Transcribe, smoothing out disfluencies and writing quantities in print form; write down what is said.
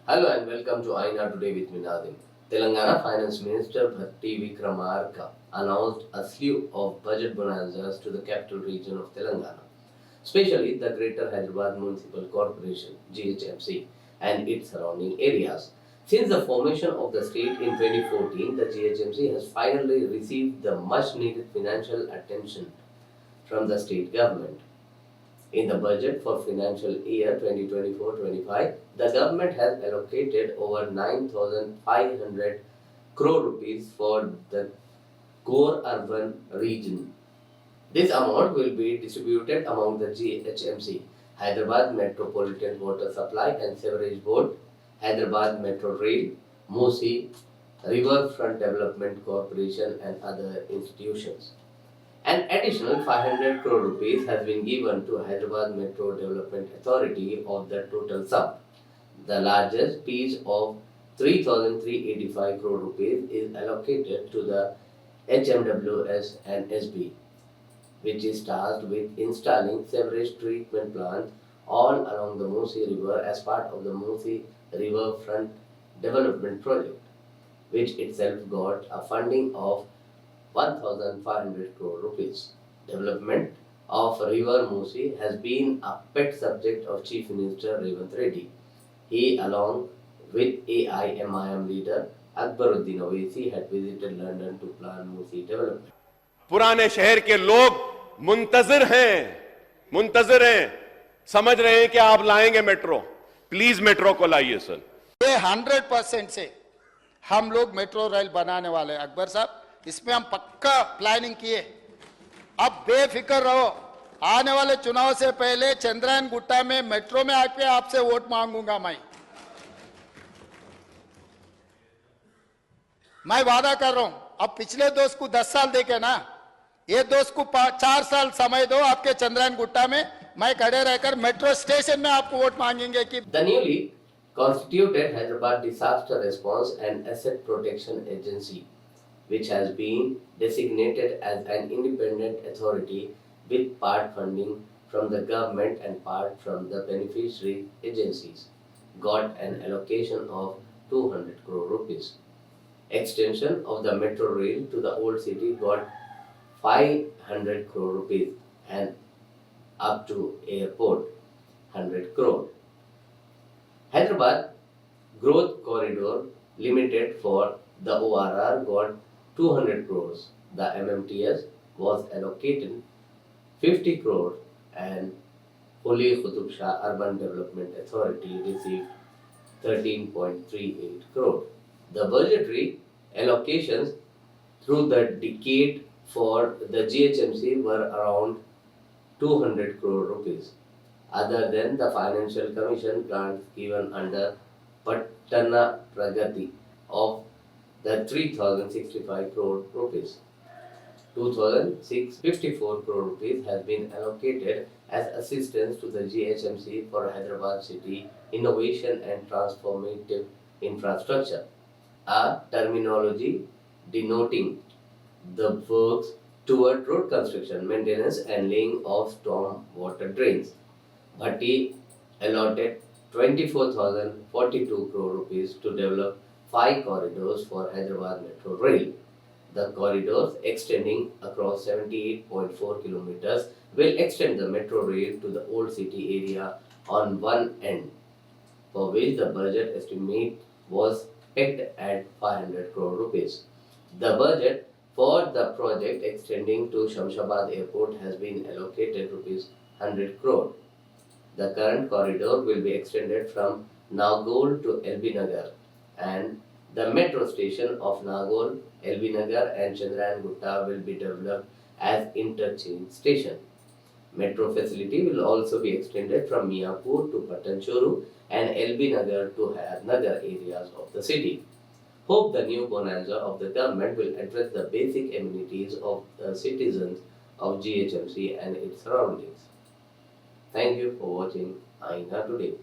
Hello and welcome to Aina Today with me Nadim. Telangana Finance Minister Bhatti Vikramarka announced a slew of budget bonanzas to the capital region of Telangana, especially the Greater Hyderabad Municipal Corporation (GHMC) and its surrounding areas. Since the formation of the state in 2014, the GHMC has finally received the much needed financial attention from the state government. In the budget for financial year 2024-25, the government has allocated over 9,500 crore rupees for the core urban region. This amount will be distributed among the GHMC, Hyderabad Metropolitan Water Supply and Sewerage Board, Hyderabad Metro Rail, Musi, Riverfront Development Corporation and other institutions. An additional 500 crore rupees has been given to Hyderabad Metro Development Authority of the total sum. The largest piece of 3,385 crore rupees is allocated to the HMWS and SB, which is tasked with installing sewerage treatment plants all along the Musi River as part of the Musi Riverfront Development Project, which itself got a funding of 1,500 crore rupees. Development of River Musi has been a pet subject of Chief Minister Revanth Reddy. He, along with AIMIM leader Akbaruddin Owaisi, had visited London to plan Musi development. पुराने शहर के लोग मुंतजर हैं, समझ रहे हैं कि आप लाएंगे मेट्रो। प्लीज मेट्रो को लाइए सर। ये 100% से हम लोग मेट्रो रेल बनाने वाले हैं अकबर साहब, इसमें हम पक्का प्लानिंग किए। अब बेफिक्र रहो, आने वाले चुनाव से पहले चंद्रायन गुट्टा में मेट्रो में आके आपसे वोट मांगूंगा। मैं वादा कर रहा हूं। अब पिछले दोस्त को 10 साल देके ना, ये दोस्त को 4 साल समय दो, आपके चंद्रायन गुट्टा में मैं खड़े रहकर मेट्रो स्टेशन में आपको वोट मांगेंगे कि The newly constituted Hyderabad Disaster Response and Asset Protection Agency, which has been designated as an independent authority with part funding from the government and part from the beneficiary agencies, got an allocation of 200 crore rupees. Extension of the metro rail to the old city got 500 crore rupees and up to airport 100 crore. Hyderabad Growth Corridor Limited for the ORR got 200 crores. The MMTS was allocated 50 crores and Holi Qutub Shah Urban Development Authority received 13.38 crores. The budgetary allocations through the decade for the GHMC were around 200 crore rupees. Other than the Financial Commission grants given under Pattana Pragati of the 3,065 crore rupees. 2,654 crore rupees has been allocated as assistance to the GHMC for Hyderabad City Innovation and Transformative Infrastructure, a terminology denoting the works toward road construction, maintenance and laying of storm water drains. Bhatti allotted 24,042 crore rupees to develop 5 corridors for Hyderabad Metro Rail. The corridors extending across 78.4 kilometers will extend the metro rail to the old city area on one end, for which the budget estimate was pegged at 500 crore rupees. The budget for the project extending to Shamshabad Airport has been allocated rupees 100 crore. The current corridor will be extended from Nagol to LB Nagar, and the metro station of Nagol, LB Nagar and Chandrayan Gutta will be developed as interchange station. Metro facility will also be extended from Miapur to Patanchuru and LB Nagar to Hayat Nagar areas of the city. Hope the new bonanza of the government will address the basic amenities of the citizens of GHMC and its surroundings. Thank you for watching Aina Today.